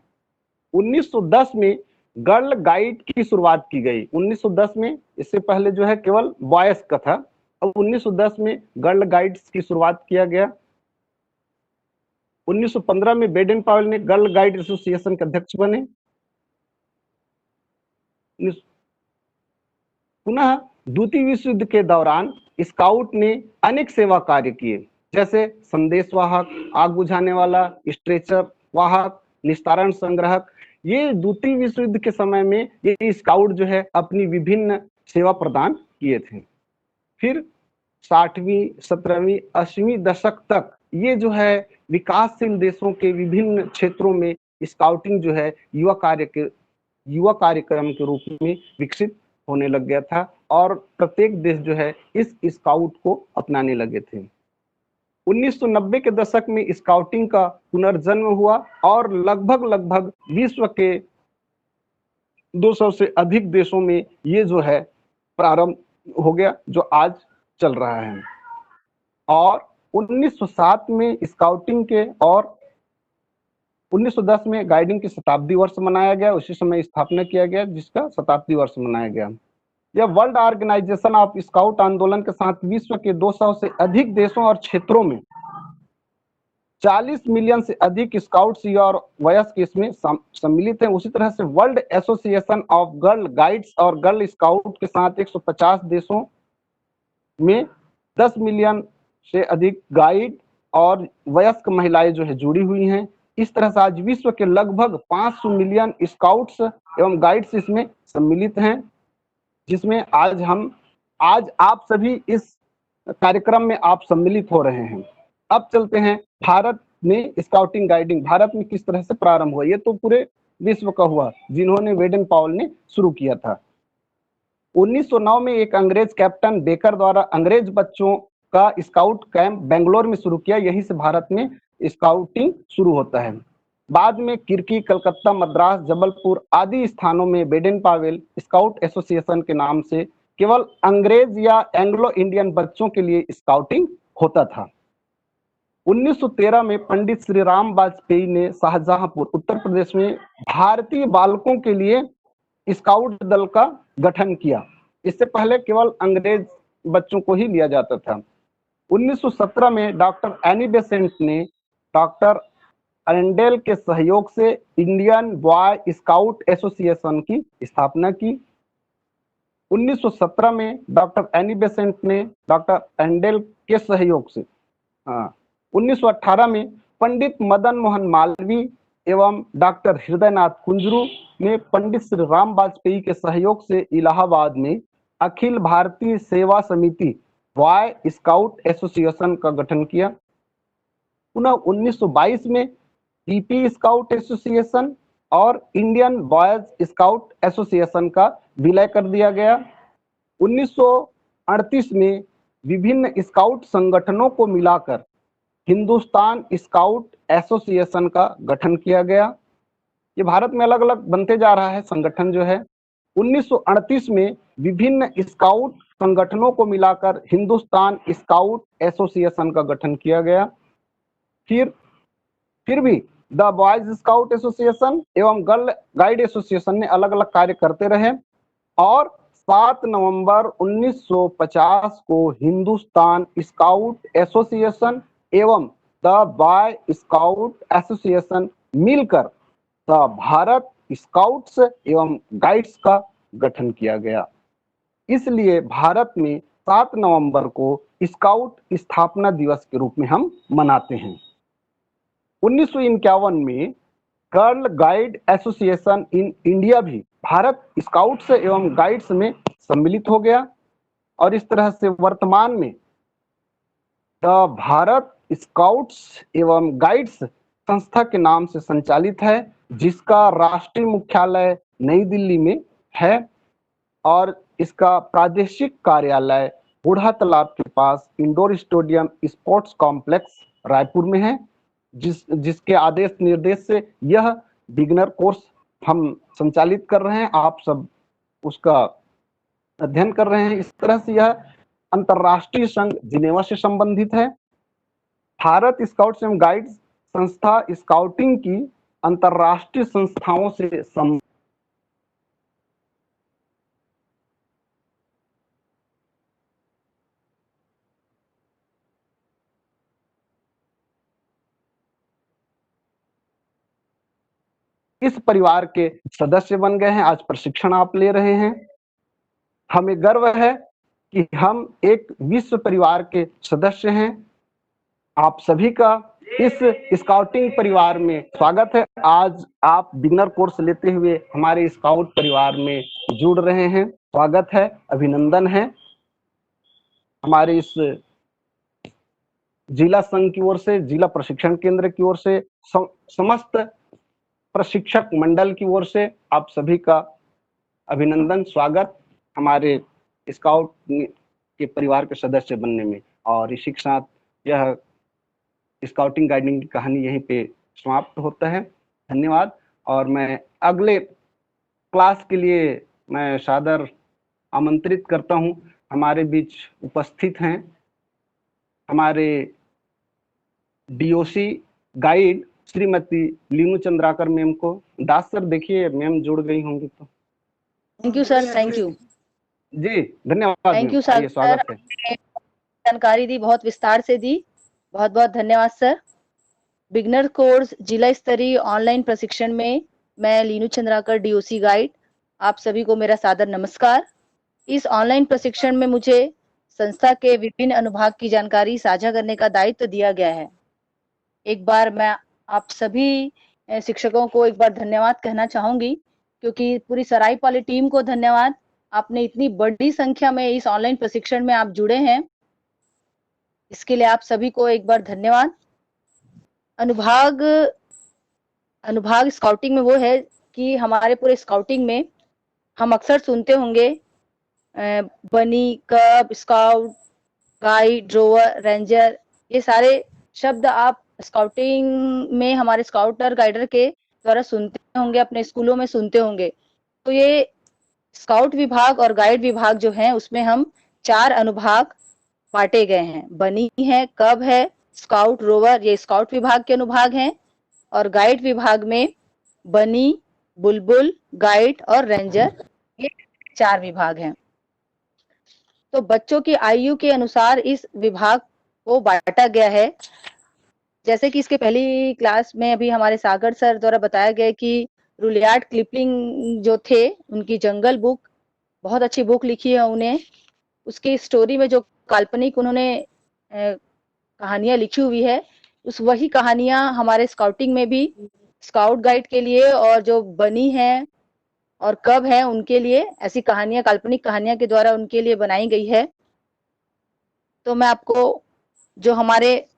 1910 में गर्ल गाइड की शुरुआत की गई। 1910 में, इससे पहले जो है केवल बॉयज का था, अब 1910 में गर्ल गाइड्स की शुरुआत किया गया। 1915 में बेडन पावेल ने गर्ल गाइड एसोसिएशन के अध्यक्ष बने। पुनः द्वितीय विश्व युद्ध के दौरान स्काउट ने अनेक सेवा कार्य किए, जैसे संदेश वाहक, आग बुझाने वाला, स्ट्रेचर वाहक, निस्तारण संग्रहक। ये द्वितीय विश्व युद्ध के समय में ये स्काउट जो है अपनी विभिन्न सेवा प्रदान किए थे। फिर 60वीं, 17वीं, 80वीं दशक तक ये जो है विकासशील देशों के विभिन्न क्षेत्रों में स्काउटिंग जो है युवा कार्यक्रम के रूप में विकसित होने लग गया था और प्रत्येक देश जो है इस स्काउट को अपनाने लगे थे। 1990 के दशक में स्काउटिंग का पुनर्जन्म हुआ और लगभग विश्व के 200 से अधिक देशों में ये जो है प्रारंभ हो गया, जो आज चल रहा है। और 1907 में स्काउटिंग के और 1910 में गाइडिंग की शताब्दी वर्ष मनाया गया। उसी समय स्थापना किया गया जिसका शताब्दी वर्ष मनाया गया। यह वर्ल्ड ऑर्गेनाइजेशन ऑफ स्काउट आंदोलन के साथ विश्व के 200 से अधिक देशों और क्षेत्रों में 40 मिलियन से अधिक स्काउट्स और वयस्क इसमें सम्मिलित हैं। उसी तरह से world association of girl guides और गर्ल स्काउट के साथ 150 देशों में 10 मिलियन से अधिक गाइड और वयस्क महिलाएं जो है जुड़ी हुई हैं। इस तरह से आज विश्व के लगभग 500 मिलियन स्काउट्स एवं गाइड्स इसमें सम्मिलित हैं, जिसमें आज आप सभी इस कार्यक्रम में आप सम्मिलित हो रहे हैं। अब चलते हैं भारत में स्काउटिंग गाइडिंग भारत में किस तरह से प्रारंभ हुआ। ये तो पूरे विश्व का हुआ, जिन्होंने बेडन पावेल ने शुरू किया था। 1909 में एक अंग्रेज कैप्टन बेकर द्वारा अंग्रेज बच्चों का स्काउट कैंप बेंगलोर में शुरू किया। यहीं से भारत में स्काउटिंग शुरू होता है। बाद में किर्की, कलकत्ता, मद्रास, जबलपुर आदि स्थानों में बेडन पावेल स्काउट एसोसिएशन के नाम से केवल अंग्रेज या एंग्लो इंडियन बच्चों के लिए स्काउटिंग होता था। 1913 में पंडित श्री राम वाजपेयी ने शाहजहांपुर, उत्तर प्रदेश में भारतीय बालकों के लिए स्काउट दल का गठन किया। इससे पहले केवल अंग्रेज बच्चों को ही लिया जाता था। 1917 में डॉक्टर एनी बेसेंट ने डॉक्टर अरेंडेल के सहयोग से इंडियन बॉय स्काउट एसोसिएशन की स्थापना की। 1917 में डॉक्टर एनी बेसेंट ने डॉक्टर अरेंडेल के सहयोग से 1918 में पंडित मदन मोहन मालवीय एवं डॉक्टर हृदयनाथ कुंजरू ने पंडित श्री राम वाजपेयी के सहयोग से इलाहाबाद में अखिल भारतीय सेवा समिति बॉय स्काउट एसोसिएशन का गठन किया। पुनः 1922 में पीपी स्काउट एसोसिएशन और इंडियन बॉयज स्काउट एसोसिएशन का विलय कर दिया गया। 1938 में विभिन्न स्काउट संगठनों को मिलाकर हिंदुस्तान स्काउट एसोसिएशन का गठन किया गया। ये भारत में अलग अलग बनते जा रहा है संगठन जो है। 1938 में विभिन्न स्काउट संगठनों को मिलाकर हिंदुस्तान स्काउट एसोसिएशन का गठन किया गया। फिर भी द बॉयज स्काउट एसोसिएशन एवं गर्ल गाइड एसोसिएशन ने अलग अलग कार्य करते रहे और 7 नवंबर 1950 को हिंदुस्तान स्काउट एसोसिएशन एवं द बॉय स्काउट एसोसिएशन मिलकर द भारत स्काउट्स एवं गाइड्स का गठन किया गया। इसलिए भारत में 7 नवंबर को स्काउट स्थापना दिवस के रूप में हम मनाते हैं। 1951 में girl guide association in India भी भारत स्काउट्स एवं गाइड्स में सम्मिलित हो गया और इस तरह से वर्तमान में द भारत स्काउट्स एवं गाइड्स संस्था के नाम से संचालित है, जिसका राष्ट्रीय मुख्यालय नई दिल्ली में है और इसका प्रादेशिक कार्यालय बूढ़ा तालाब के पास indoor stadium sports complex Raipur में है, जिसके आदेश निर्देश से यह बिगनर कोर्स हम संचालित कर रहे हैं। आप सब उसका अध्ययन कर रहे हैं। इस तरह से यह अंतर्राष्ट्रीय संघ जिनेवा से संबंधित है। भारत स्काउट्स एवं गाइड्स संस्था स्काउटिंग की अंतर्राष्ट्रीय संस्थाओं से इस परिवार के सदस्य बन गए हैं। आज प्रशिक्षण आप ले रहे हैं। हमें गर्व है कि हम एक विश्व परिवार के सदस्य हैं। आप सभी का इस स्काउटिंग परिवार में स्वागत है। आज आप बिगनर कोर्स लेते हुए हमारे स्काउट परिवार में जुड़ रहे हैं। स्वागत है, अभिनंदन है। हमारे इस जिला संघ की ओर से, जिला प्रशिक्षण केंद्र की ओर से, समस्त प्रशिक्षक मंडल की ओर से आप सभी का अभिनंदन, स्वागत हमारे स्काउट के परिवार के सदस्य बनने में। और इसी के साथ यह स्काउटिंग गाइडिंग की कहानी यहीं पे समाप्त होता है। धन्यवाद। और मैं अगले क्लास के लिए मैं सादर आमंत्रित करता हूं। हमारे बीच उपस्थित हैं हमारे DOC guide Shrimati Leenu Chandrakar ma'am को। दास सर, देखिए मैम जुड़ गई होंगी तो। Thank you sir, thank you जी, धन्यवाद। थैंक यू सर, स्वागत है। जानकारी दी, बहुत विस्तार से दी, बहुत बहुत धन्यवाद सर। बिगनर कोर्स जिला स्तरीय ऑनलाइन प्रशिक्षण में मैं लीनू चंद्राकर, डीओसी गाइड, आप सभी को मेरा सादर नमस्कार। इस ऑनलाइन प्रशिक्षण में मुझे संस्था के विभिन्न अनुभाग की जानकारी साझा करने का दायित्व दिया गया है। एक बार मैं आप सभी शिक्षकों को एक बार धन्यवाद कहना चाहूंगी, क्योंकि पूरी सरायपाली टीम को धन्यवाद। आपने इतनी बड़ी संख्या में इस ऑनलाइन प्रशिक्षण में आप जुड़े हैं, इसके लिए आप सभी को एक बार धन्यवाद। अनुभाग स्काउटिंग में वो है कि हमारे पूरे स्काउटिंग में हम अक्सर सुनते होंगे बनी, कब, स्काउट, गाइड, रोवर, रेंजर, ये सारे शब्द आप स्काउटिंग में हमारे स्काउटर गाइडर के द्वारा सुनते होंगे, अपने स्कूलों में सुनते होंगे। तो ये स्काउट विभाग और गाइड विभाग जो है, उसमें हम 4 अनुभाग बांटे गए हैं। बनी है, कब है, स्काउट, रोवर, ये स्काउट विभाग के अनुभाग हैं। और गाइड विभाग में बनी, बुलबुल, गाइड और रेंजर, ये 4 विभाग हैं। तो बच्चों की आयु के अनुसार इस विभाग को बांटा गया है। जैसे कि इसके पहली क्लास में अभी हमारे सागर सर द्वारा बताया गया कि रुलियार्ड किपलिंग जो थे, उनकी जंगल बुक, बहुत अच्छी बुक लिखी है उन्हें। उसकी स्टोरी में जो काल्पनिक उन्होंने कहानियां लिखी हुई है, उस वही कहानियां हमारे स्काउटिंग में भी स्काउट गाइड के लिए और जो बनी है और कब है उनके लिए ऐसी कहानियां, काल्पनिक कहानियां के द्वारा उनके लिए बनाई गई है। तो मैं आपको जो हमारे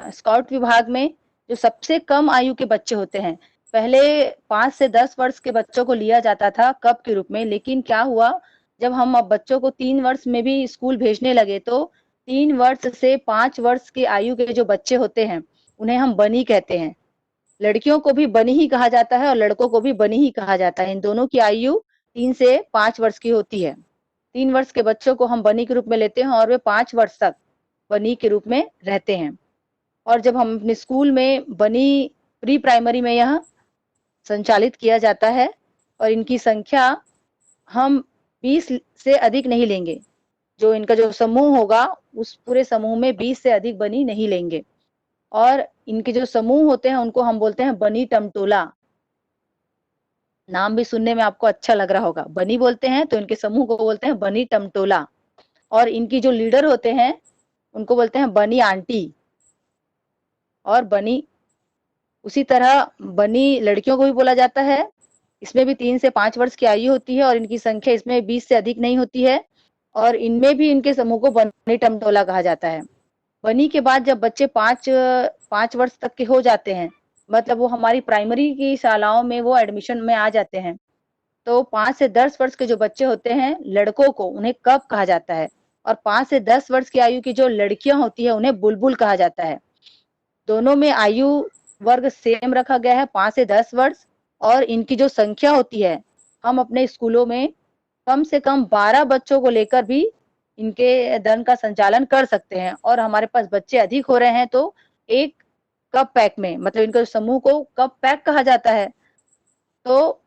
स्काउट विभाग में जो सबसे कम आयु के बच्चे होते हैं, पहले 5 से 10 वर्ष के बच्चों को लिया जाता था कप के रूप में, लेकिन क्या हुआ, जब हम अब बच्चों को 3 वर्ष में भी स्कूल भेजने लगे, तो 3 वर्ष से 5 वर्ष की आयु के जो बच्चे होते हैं, उन्हें हम बनी कहते हैं। लड़कियों को भी बनी ही कहा जाता है और लड़कों को भी बनी ही कहा जाता है। इन दोनों की आयु 3 से 5 वर्ष की होती है। 3 वर्ष के बच्चों को हम बनी के रूप में लेते हैं और वे 5 वर्ष तक बनी के रूप में रहते हैं। और जब हम अपने स्कूल में बनी प्री प्राइमरी में यह संचालित किया जाता है और इनकी संख्या हम 20 से अधिक नहीं लेंगे। जो इनका जो समूह होगा, उस पूरे समूह में 20 से अधिक बनी नहीं लेंगे। और इनके जो समूह होते हैं उनको हम बोलते हैं बनी टमटोला। नाम भी सुनने में आपको अच्छा लग रहा होगा। बनी बोलते हैं तो इनके समूह को बोलते हैं बनी टमटोला। और इनकी जो लीडर होते हैं उनको बोलते हैं बनी आंटी। और बनी, उसी तरह बनी लड़कियों को भी बोला जाता है। इसमें भी 3 से 5 वर्ष की आयु होती है और इनकी संख्या इसमें 20 से अधिक नहीं होती है। और इनमें भी इनके समूह को बनी टमटोला कहा जाता है। बनी के बाद जब बच्चे 5 वर्ष तक के हो जाते हैं, मतलब वो हमारी प्राइमरी की शालाओं में वो एडमिशन में आ जाते हैं, तो 5 से 10 वर्ष के जो बच्चे होते हैं लड़कों को, उन्हें कब कहा जाता है। और 5 से 10 वर्ष की आयु की जो लड़कियां होती है उन्हें बुलबुल कहा जाता है। दोनों में आयु वर्ग सेम रखा गया है, 5 से 10 वर्ष। और इनकी जो संख्या होती है, हम अपने स्कूलों में कम से कम 12 बच्चों को लेकर भी इनके दल का संचालन कर सकते हैं। और हमारे पास बच्चे अधिक हो रहे हैं तो एक कप पैक में, मतलब इनके समूह को कप पैक कहा जाता है, तो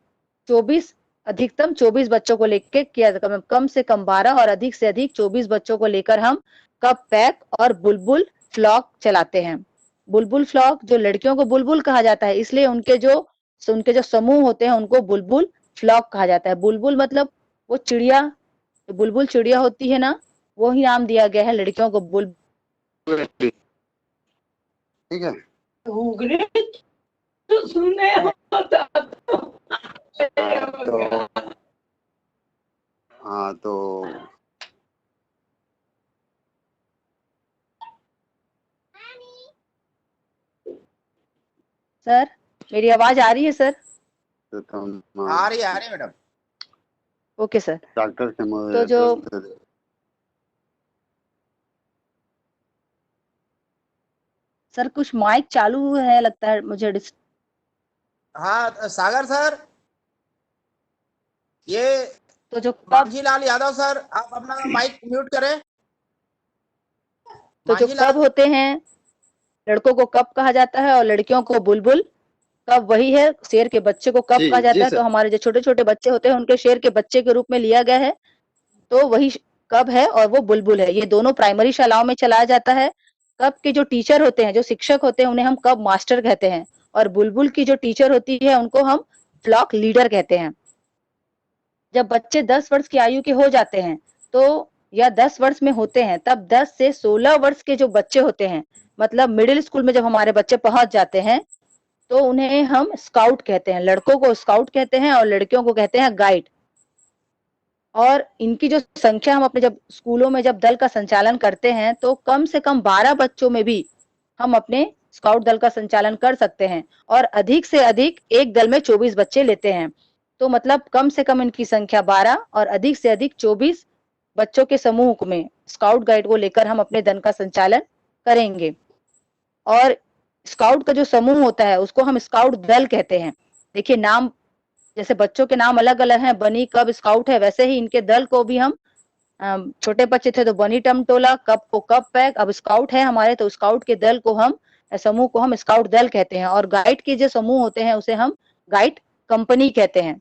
24, अधिकतम 24 बच्चों को लेकर किया जाता है। कम से कम 12 और अधिक से अधिक 24 बच्चों को लेकर हम कप पैक और बुलबुल फ्लॉक चलाते हैं। बुलबुल फ्लॉक, जो लड़कियों को बुलबुल कहा जाता है, इसलिए उनके जो समूह होते हैं उनको बुलबुल फ्लॉक कहा जाता है। बुलबुल मतलब वो चिड़िया, बुलबुल चिड़िया होती है ना, वो ही नाम दिया गया है लड़कियों को बुलबुल। ठीक है। तो सुनने होता तो हाँ, तो सर, मेरी आवाज आ रही है सर? आ रही है मैडम। Okay sir. डॉक्टर के तो जो सर कुछ माइक चालू है लगता है मुझे। हाँ सागर सर, ये तो जो मांझी लाल यादव सर, आप अपना माइक म्यूट करें। तो जो कब होते हैं, लड़कों को कब कहा जाता है और लड़कियों को बुलबुल। कब वही है, शेर के बच्चे को कब कहा जाता है। तो हमारे जो छोटे छोटे बच्चे होते हैं उनके शेर के बच्चे के रूप में लिया गया है, तो वही कब है और वो बुलबुल है। ये दोनों प्राइमरी शालाओं में चलाया जाता है। कब के जो टीचर होते हैं, जो शिक्षक होते हैं, उन्हें हम कब मास्टर कहते हैं। और बुलबुल की जो टीचर होती है उनको हम फ्लॉक लीडर कहते हैं। जब बच्चे 10 वर्ष की आयु के हो जाते हैं, तो या 10 वर्ष में होते हैं, तब 10 से 16 वर्ष के जो बच्चे होते हैं, मतलब मिडिल स्कूल में जब हमारे बच्चे पहुंच जाते हैं, तो उन्हें हम स्काउट कहते हैं। लड़कों को स्काउट कहते हैं और लड़कियों को कहते हैं गाइड। और इनकी जो संख्या, हम अपने जब स्कूलों में जब दल का संचालन करते हैं, तो कम से कम 12 बच्चों में भी हम अपने स्काउट दल का संचालन कर सकते हैं। और अधिक से अधिक एक दल में 24 बच्चे लेते हैं। तो मतलब कम से कम इनकी संख्या 12 और अधिक से अधिक 24 बच्चों के समूह में स्काउट गाइड को लेकर हम अपने दल का संचालन करेंगे। और स्काउट का जो समूह होता है उसको हम स्काउट दल कहते हैं। देखिए, नाम जैसे बच्चों के नाम अलग अलग हैं, बनी, कब, स्काउट है, वैसे ही इनके दल को भी हम, छोटे बच्चे थे तो बनी टमटोला, कब को कब पैक, अब स्काउट है हमारे तो स्काउट के दल को हम, समूह को हम स्काउट दल कहते हैं। और गाइड के जो समूह होते हैं उसे हम गाइड कंपनी कहते हैं।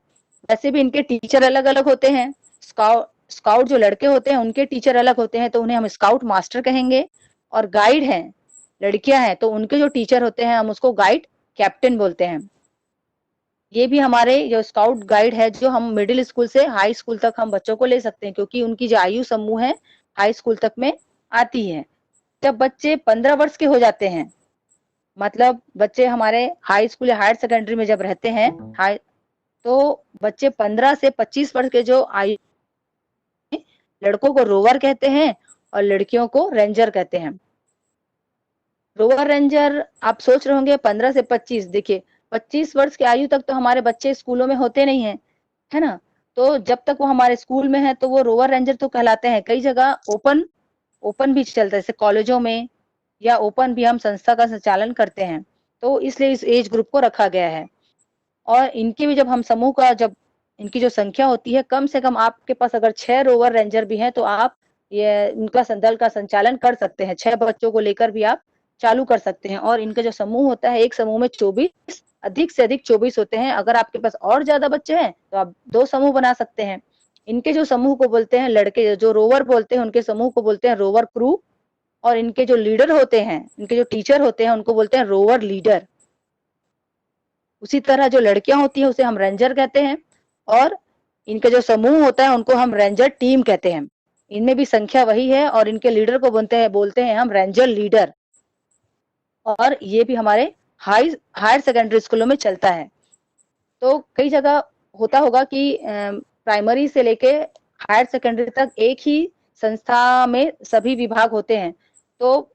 वैसे भी इनके टीचर अलग अलग होते हैं। स्काउट जो लड़के होते हैं उनके टीचर अलग होते हैं, तो उन्हें हम स्काउट मास्टर कहेंगे। और गाइड हैं, लड़कियां हैं, तो उनके जो टीचर होते हैं हम उसको गाइड कैप्टन बोलते हैं। ये भी हमारे जो स्काउट गाइड है, जो हम मिडिल स्कूल से हाई स्कूल तक हम बच्चों को ले सकते हैं, क्योंकि उनकी जो आयु समूह है हाई स्कूल तक में आती है। जब बच्चे 15 वर्ष के हो जाते हैं, मतलब बच्चे हमारे हाई स्कूल या हायर सेकेंडरी में जब रहते हैं, तो बच्चे 15 से 25 वर्ष के जो आयु, लड़कों को रोवर कहते हैं और लड़कियों को रेंजर कहते हैं। रोवर रेंजर आप सोच रहे होंगे 15 से 25, देखिए 25 वर्ष की आयु तक तो हमारे बच्चे स्कूलों में होते नहीं हैं, है ना। तो जब तक वो हमारे स्कूल में है तो वो रोवर रेंजर तो कहलाते हैं। कई जगह ओपन भी चलता है, जैसे कॉलेजों में या ओपन भी हम संस्था का संचालन करते हैं, तो इसलिए इस एज ग्रुप को रखा गया है। और इनके भी जब हम समूह का जब इनकी जो संख्या होती है, कम से कम आपके पास अगर 6 रोवर रेंजर भी हैं तो आप ये उनका दल का संचालन कर सकते हैं। 6 बच्चों को लेकर भी आप चालू कर सकते हैं। और इनका जो समूह होता है, एक समूह में 24, अधिक से अधिक 24 होते हैं। अगर आपके पास और ज्यादा बच्चे हैं तो आप 2 समूह बना सकते हैं। इनके जो समूह को बोलते हैं, लड़के जो रोवर बोलते हैं उनके समूह को बोलते हैं रोवर क्रू। और इनके जो लीडर होते हैं, इनके जो टीचर होते हैं, उनको बोलते हैं रोवर लीडर। उसी तरह जो लड़कियां होती हैं उसे हम रेंजर कहते हैं, और इनके जो समूह होता है उनको हम रेंजर टीम कहते हैं। इनमें भी संख्या वही है, और इनके लीडर को बोलते हैं हम रेंजर लीडर। और ये भी हमारे हायर सेकेंडरी स्कूलों में चलता है। तो कई जगह होता होगा कि प्राइमरी से लेके हायर सेकेंडरी तक एक ही संस्था में सभी विभाग होते हैं, तो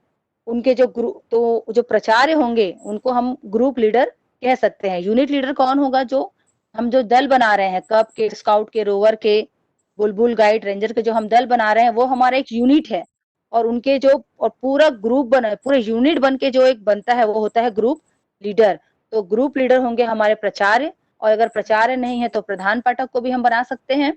उनके जो प्राचार्य होंगे उनको हम ग्रुप लीडर कह सकते हैं। यूनिट लीडर कौन होगा? जो दल बना रहे हैं, कब के, स्काउट के, रोवर के, बुलबुल, गाइड, रेंजर के जो हम दल बना रहे हैं, वो हमारा एक यूनिट है। और उनके और पूरा ग्रुप पूरे यूनिट बन के जो एक बनता है वो होता है ग्रुप लीडर। तो ग्रुप लीडर होंगे हमारे प्राचार्य, और अगर प्राचार्य नहीं है तो प्रधान पाठक को भी हम बना सकते हैं।